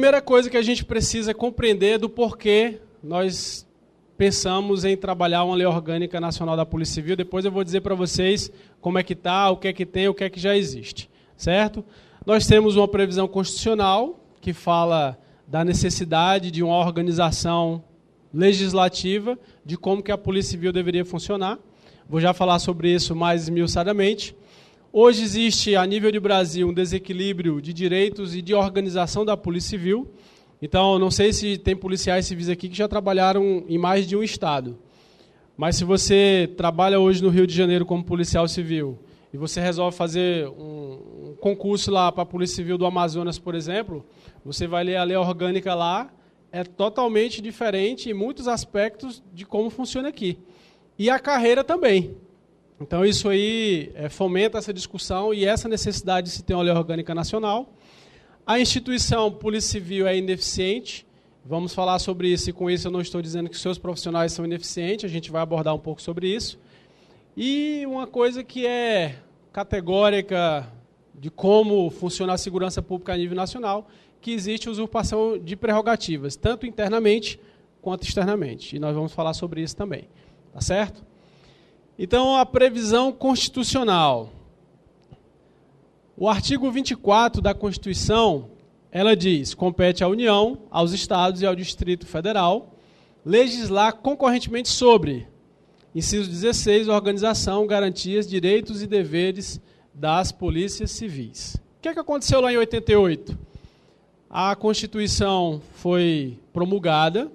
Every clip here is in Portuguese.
primeira coisa que a gente precisa compreender do porquê nós pensamos em trabalhar uma lei orgânica nacional da Polícia Civil. Depois eu vou dizer para vocês como é que está, o que é que tem, o que é que já existe, certo? Nós temos uma previsão constitucional que fala da necessidade de uma organização legislativa de como que a Polícia Civil deveria funcionar. Vou já falar sobre isso mais esmiuçadamente. Hoje existe, a nível de Brasil, um desequilíbrio de direitos e de organização da Polícia Civil. Então, não sei se tem policiais civis aqui que já trabalharam em mais de um estado. Mas se você trabalha hoje no Rio de Janeiro como policial civil e você resolve fazer um concurso lá para a Polícia Civil do Amazonas, por exemplo, você vai ler a lei orgânica lá, é totalmente diferente em muitos aspectos de como funciona aqui. E a carreira também. Então, isso aí fomenta essa discussão e essa necessidade de se ter uma lei orgânica nacional. A instituição Polícia Civil é ineficiente. Vamos falar sobre isso, e com isso eu não estou dizendo que os seus profissionais são ineficientes, a gente vai abordar um pouco sobre isso. E uma coisa que é categórica de como funciona a segurança pública a nível nacional, que existe usurpação de prerrogativas, tanto internamente quanto externamente. E nós vamos falar sobre isso também. Tá certo? Então, a previsão constitucional. O artigo 24 da Constituição, ela diz: compete à União, aos Estados e ao Distrito Federal legislar concorrentemente sobre, inciso 16, organização, garantias, direitos e deveres das polícias civis. O que aconteceu lá em 88? A Constituição foi promulgada,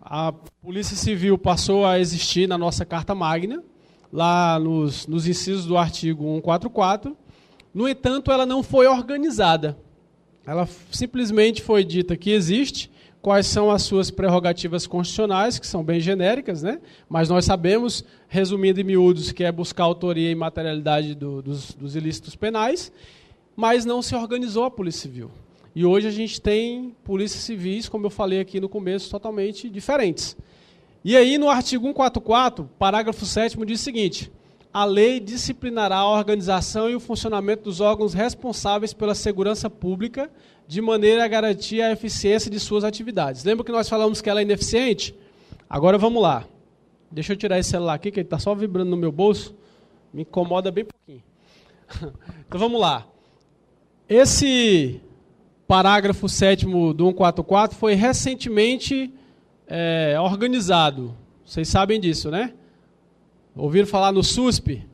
a Polícia Civil passou a existir na nossa Carta Magna, lá nos incisos do artigo 144. No entanto, ela não foi organizada. Ela simplesmente foi dita que existe, quais são as suas prerrogativas constitucionais, que são bem genéricas, né? Mas nós sabemos, resumindo em miúdos, que é buscar a autoria e materialidade dos ilícitos penais, mas não se organizou a Polícia Civil. E hoje a gente tem polícias civis, como eu falei aqui no começo, totalmente diferentes. E aí, no artigo 144, parágrafo 7º, diz o seguinte: a lei disciplinará a organização e o funcionamento dos órgãos responsáveis pela segurança pública, de maneira a garantir a eficiência de suas atividades. Lembra que nós falamos que ela é ineficiente? Agora vamos lá. Deixa eu tirar esse celular aqui, que ele está só vibrando no meu bolso. Me incomoda bem pouquinho. Então vamos lá. Esse parágrafo 7º do 144 foi recentemente organizado. Vocês sabem disso, né? Ouviram falar no SUSP,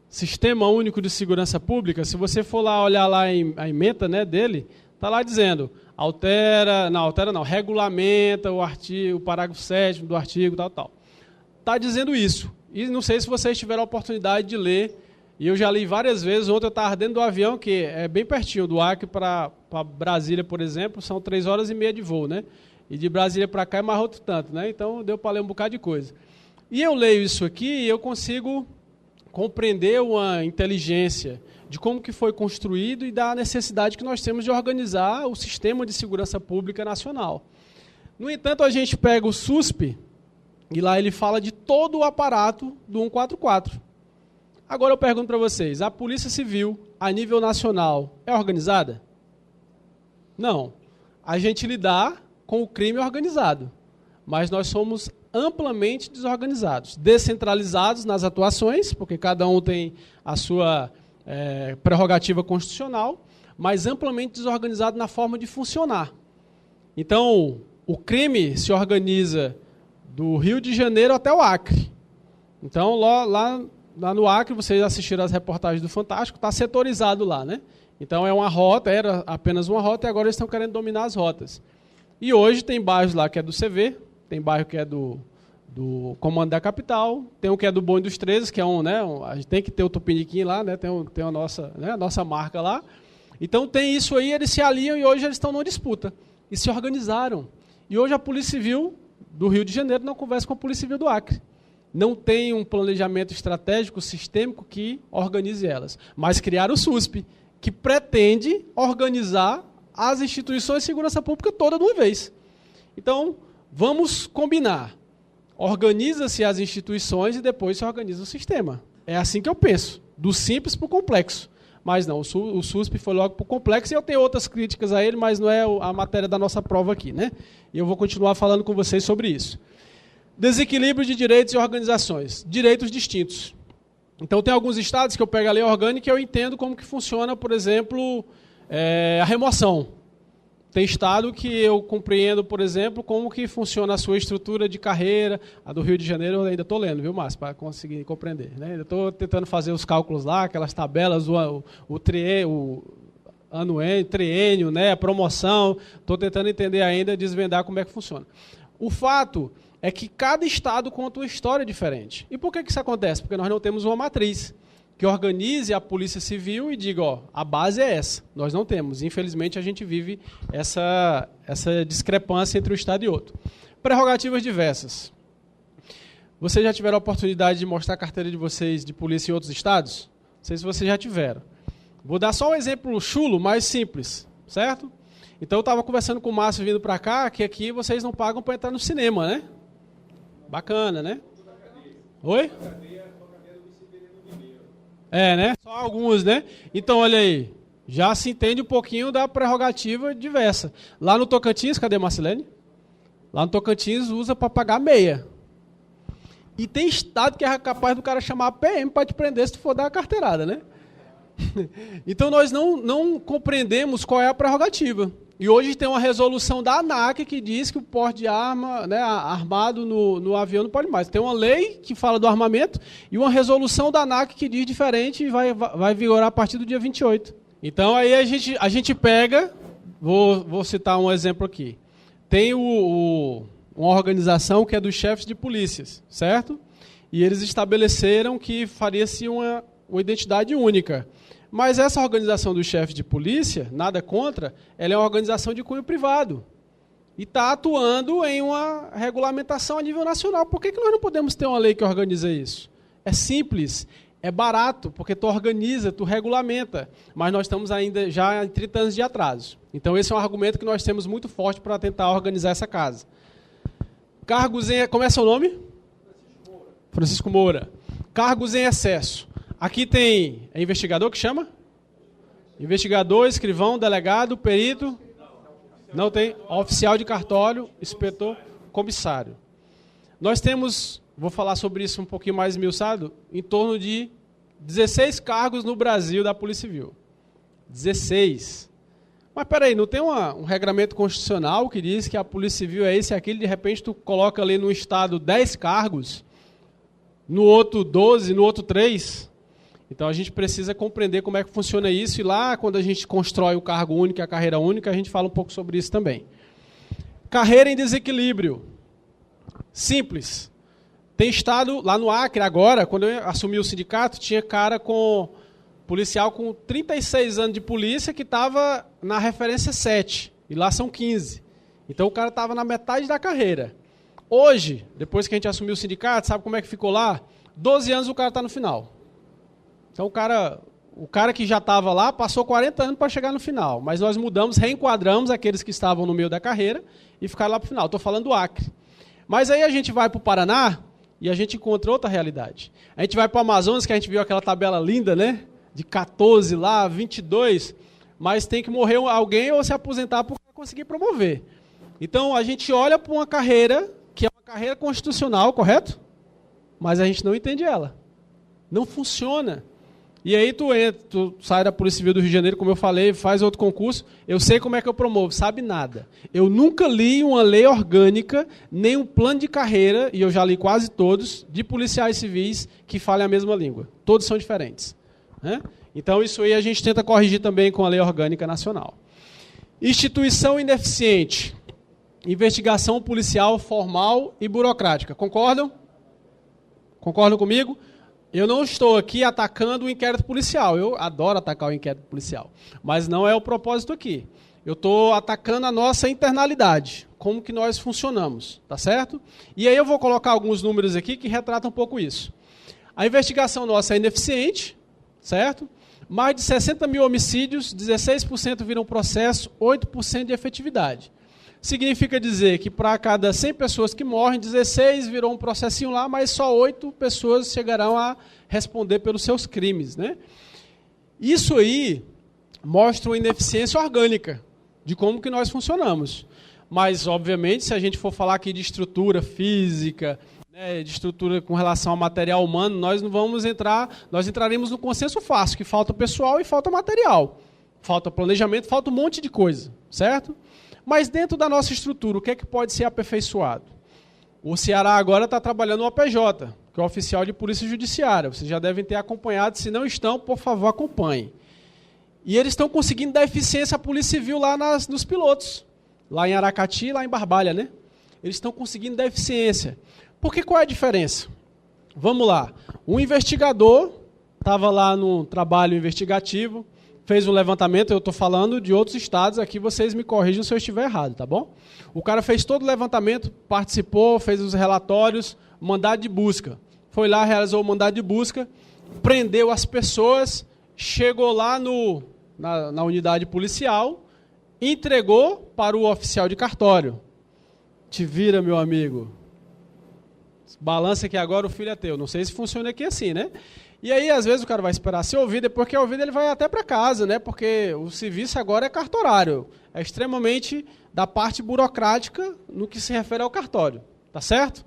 Sistema Único de Segurança Pública? Se você for lá olhar lá a ementa, né, dele, está lá dizendo, regulamenta o parágrafo 7º do artigo, tal. Está dizendo isso. E não sei se vocês tiveram a oportunidade de ler, e eu já li várias vezes. Ontem eu estava dentro do avião, que é bem pertinho, do Acre para Brasília, por exemplo, são 3h30 de voo, né? E de Brasília para cá é mais outro tanto, né? Então deu para ler um bocado de coisa. E eu leio isso aqui e eu consigo compreender uma inteligência de como que foi construído e da necessidade que nós temos de organizar o sistema de segurança pública nacional. No entanto, a gente pega o SUSP e lá ele fala de todo o aparato do 144. Agora eu pergunto para vocês, a Polícia Civil, a nível nacional, é organizada? Não. A gente lida com o crime organizado, mas nós somos amplamente desorganizados, descentralizados nas atuações, porque cada um tem a sua prerrogativa constitucional, mas amplamente desorganizado na forma de funcionar. Então, o crime se organiza do Rio de Janeiro até o Acre. Então, lá no Acre, vocês assistiram as reportagens do Fantástico, está setorizado lá, né? Então, é uma rota, era apenas uma rota, e agora eles estão querendo dominar as rotas. E hoje tem bairros lá que é do CV, tem bairro que é do Comando da Capital, tem um que é do Bonde dos 13, que é a gente tem que ter o Tupiniquim lá, né? Tem a nossa marca lá. Então tem isso aí, eles se aliam e hoje eles estão numa disputa. E se organizaram. E hoje a Polícia Civil do Rio de Janeiro não conversa com a Polícia Civil do Acre. Não tem um planejamento estratégico, sistêmico que organize elas. Mas criaram o SUSP, que pretende organizar as instituições de segurança pública toda de uma vez. Então, vamos combinar. Organiza-se as instituições e depois se organiza o sistema. É assim que eu penso, do simples para o complexo. Mas não, o SUSP foi logo para o complexo, e eu tenho outras críticas a ele, mas não é a matéria da nossa prova aqui, né? E eu vou continuar falando com vocês sobre isso. Desequilíbrio de direitos e organizações. Direitos distintos. Então, tem alguns estados que eu pego a lei orgânica e eu entendo como que funciona, por exemplo, a remoção. Tem estado que eu compreendo, por exemplo, como que funciona a sua estrutura de carreira. A do Rio de Janeiro eu ainda estou lendo, viu, Márcio, para conseguir compreender, né? Ainda estou tentando fazer os cálculos lá, aquelas tabelas, o triênio, né, a promoção. Estou tentando entender ainda, desvendar como é que funciona. O fato é que cada estado conta uma história diferente. E por que isso acontece? Porque nós não temos uma matriz que organize a Polícia Civil e diga, ó, a base é essa. Nós não temos. Infelizmente, a gente vive essa discrepância entre um estado e outro. Prerrogativas diversas. Vocês já tiveram a oportunidade de mostrar a carteira de vocês de polícia em outros estados? Não sei se vocês já tiveram. Vou dar só um exemplo chulo, mais simples, certo? Então, eu estava conversando com o Márcio vindo para cá, que aqui vocês não pagam para entrar no cinema, né? Bacana, né? Oi? Né? Só alguns, né? Então, olha aí. Já se entende um pouquinho da prerrogativa diversa. Lá no Tocantins, cadê Marcelene? Lá no Tocantins usa para pagar meia. E tem estado que é capaz do cara chamar a PM para te prender se tu for dar a carteirada, né? Então, nós não compreendemos qual é a prerrogativa. E hoje tem uma resolução da ANAC que diz que o porte de arma, né, armado no avião não pode mais. Tem uma lei que fala do armamento e uma resolução da ANAC que diz diferente e vai vigorar a partir do dia 28. Então, aí a gente pega, vou citar um exemplo aqui. Tem uma organização que é dos chefes de polícias, certo? E eles estabeleceram que faria-se uma identidade única. Mas essa organização dos chefes de polícia, nada contra, ela é uma organização de cunho privado. E está atuando em uma regulamentação a nível nacional. Por que nós não podemos ter uma lei que organiza isso? É simples, é barato, porque tu organiza, tu regulamenta. Mas nós estamos ainda já em 30 anos de atraso. Então esse é um argumento que nós temos muito forte para tentar organizar essa casa. Cargos em... Como é seu nome? Francisco Moura. Cargos em excesso. Aqui tem investigador que chama? Investigador, escrivão, delegado, perito? Não tem. Oficial de cartório, inspetor, comissário. Nós temos, vou falar sobre isso um pouquinho mais esmiuçado, em torno de 16 cargos no Brasil da Polícia Civil. 16. Mas peraí, não tem um regramento constitucional que diz que a Polícia Civil é esse e aquele, de repente tu coloca ali no estado 10 cargos, no outro 12, no outro 3... Então, a gente precisa compreender como é que funciona isso, e lá, quando a gente constrói o cargo único e a carreira única, a gente fala um pouco sobre isso também. Carreira em desequilíbrio. Simples. Tem estado, lá no Acre, agora, quando eu assumi o sindicato, tinha policial com 36 anos de polícia que estava na referência 7, e lá são 15. Então, o cara estava na metade da carreira. Hoje, depois que a gente assumiu o sindicato, sabe como é que ficou lá? 12 anos o cara está no final. Então, o cara que já estava lá passou 40 anos para chegar no final. Mas nós mudamos, reenquadramos aqueles que estavam no meio da carreira e ficaram lá para o final. Estou falando do Acre. Mas aí a gente vai para o Paraná e a gente encontra outra realidade. A gente vai para o Amazonas, que a gente viu aquela tabela linda, né? De 14 lá, 22. Mas tem que morrer alguém ou se aposentar para conseguir promover. Então, a gente olha para uma carreira que é uma carreira constitucional, correto? Mas a gente não entende ela. Não funciona. E aí tu sai da Polícia Civil do Rio de Janeiro, como eu falei, faz outro concurso, eu sei como é que eu promovo, sabe nada. Eu nunca li uma lei orgânica, nem um plano de carreira, e eu já li quase todos, de policiais civis que falem a mesma língua. Todos são diferentes. Né? Então isso aí a gente tenta corrigir também com a lei orgânica nacional. Instituição ineficiente. Investigação policial formal e burocrática. Concordam? Concordam comigo? Eu não estou aqui atacando o inquérito policial. Eu adoro atacar o inquérito policial. Mas não é o propósito aqui. Eu estou atacando a nossa internalidade. Como que nós funcionamos. Tá certo? E aí eu vou colocar alguns números aqui que retratam um pouco isso. A investigação nossa é ineficiente. Certo? Mais de 60 mil homicídios, 16% viram processo, 8% de efetividade. Significa dizer que para cada 100 pessoas que morrem, 16 virou um processinho lá, mas só 8 pessoas chegarão a responder pelos seus crimes. Né? Isso aí mostra uma ineficiência orgânica de como que nós funcionamos. Mas, obviamente, se a gente for falar aqui de estrutura física, né, de estrutura com relação ao material humano, nós não vamos entrar, nós entraremos no consenso fácil, que falta pessoal e falta material. Falta planejamento, falta um monte de coisa, certo? Mas dentro da nossa estrutura, o que é que pode ser aperfeiçoado? O Ceará agora está trabalhando no OPJ, que é o Oficial de Polícia Judiciária. Vocês já devem ter acompanhado, se não estão, por favor, acompanhem. E eles estão conseguindo dar eficiência à Polícia Civil lá nos pilotos. Lá em Aracati, lá em Barbalha, né? Eles estão conseguindo dar eficiência. Porque qual é a diferença? Vamos lá. Um investigador estava lá no trabalho investigativo, fez um levantamento, eu estou falando de outros estados, aqui vocês me corrijam se eu estiver errado, tá bom? O cara fez todo o levantamento, participou, fez os relatórios, mandado de busca. Foi lá, realizou o mandado de busca, prendeu as pessoas, chegou lá na unidade policial, entregou para o oficial de cartório. Te vira, meu amigo. Balança que agora o filho é teu. Não sei se funciona aqui assim, né? E aí, às vezes, o cara vai esperar ser ouvido, depois que é ouvido, ele vai até para casa, né? Porque o serviço agora é cartorário. É extremamente da parte burocrática no que se refere ao cartório. Tá certo?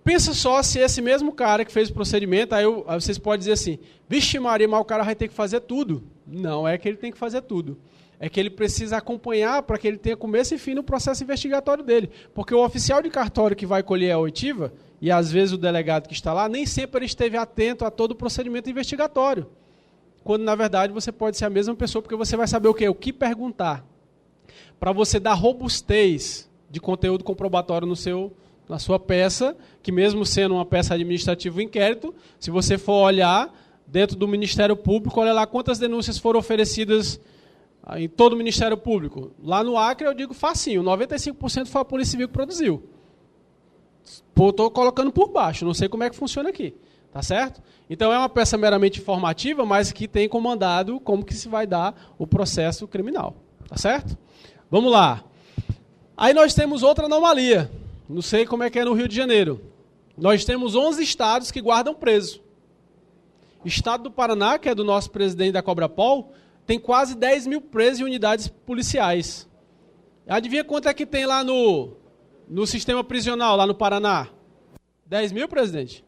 Pensa só se esse mesmo cara que fez o procedimento, aí vocês podem dizer assim, vixe Maria, mas o cara vai ter que fazer tudo. Não é que ele tem que fazer tudo. É que ele precisa acompanhar para que ele tenha começo e fim no processo investigatório dele. Porque o oficial de cartório que vai colher a oitiva, e às vezes o delegado que está lá, nem sempre ele esteve atento a todo o procedimento investigatório. Quando, na verdade, você pode ser a mesma pessoa, porque você vai saber o quê? O que perguntar. Para você dar robustez de conteúdo comprobatório na sua peça, que mesmo sendo uma peça administrativa inquérito, se você for olhar dentro do Ministério Público, olha lá quantas denúncias foram oferecidas em todo o Ministério Público. Lá no Acre, eu digo facinho, 95% foi a Polícia Civil que produziu. Estou colocando por baixo, não sei como é que funciona aqui. Tá certo? Então, é uma peça meramente informativa, mas que tem comandado como que se vai dar o processo criminal. Tá certo? Vamos lá. Aí nós temos outra anomalia. Não sei como é que é no Rio de Janeiro. Nós temos 11 estados que guardam preso. O estado do Paraná, que é do nosso presidente da Cobrapol, tem quase 10 mil presos em unidades policiais. Adivinha quanto é que tem lá no sistema prisional, lá no Paraná? 10 mil, presidente?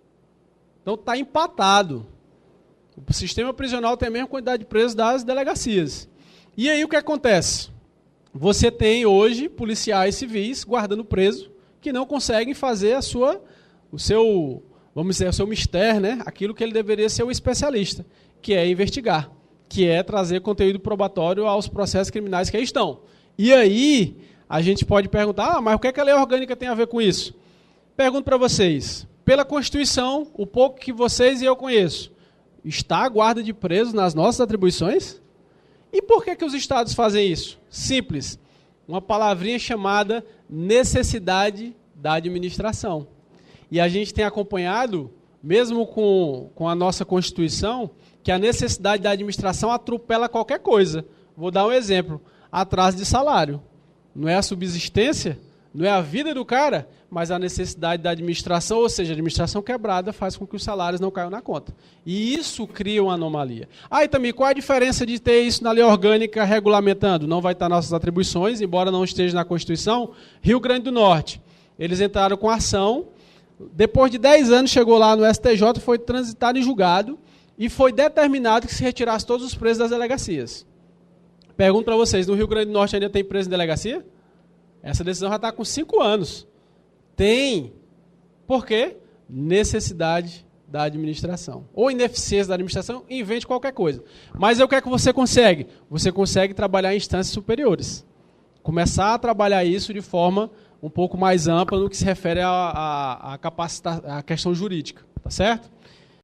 Então está empatado. O sistema prisional tem a mesma quantidade de presos das delegacias. E aí o que acontece? Você tem hoje policiais civis guardando preso que não conseguem fazer o seu mistério, né? Aquilo que ele deveria ser o especialista, que é investigar, que é trazer conteúdo probatório aos processos criminais que aí estão. E aí a gente pode perguntar, mas o que é que a lei orgânica tem a ver com isso? Pergunto para vocês, pela Constituição, o pouco que vocês e eu conheço, está a guarda de presos nas nossas atribuições? E por que os estados fazem isso? Simples, uma palavrinha chamada necessidade da administração. E a gente tem acompanhado, mesmo com a nossa Constituição, que a necessidade da administração atropela qualquer coisa. Vou dar um exemplo, atraso de salário. Não é a subsistência, não é a vida do cara, mas a necessidade da administração, ou seja, a administração quebrada faz com que os salários não caiam na conta. E isso cria uma anomalia. E também, qual a diferença de ter isso na lei orgânica regulamentando? Não vai estar nossas atribuições, embora não esteja na Constituição. Rio Grande do Norte, eles entraram com ação, depois de 10 anos chegou lá no STJ, foi transitado em julgado, e foi determinado que se retirasse todos os presos das delegacias. Pergunto para vocês, no Rio Grande do Norte ainda tem preso em delegacia? Essa decisão já está com 5 anos. Tem. Por quê? Necessidade da administração. Ou ineficiência da administração, invente qualquer coisa. Mas o que é que você consegue? Você consegue trabalhar em instâncias superiores. Começar a trabalhar isso de forma um pouco mais ampla no que se refere à questão jurídica. Tá certo?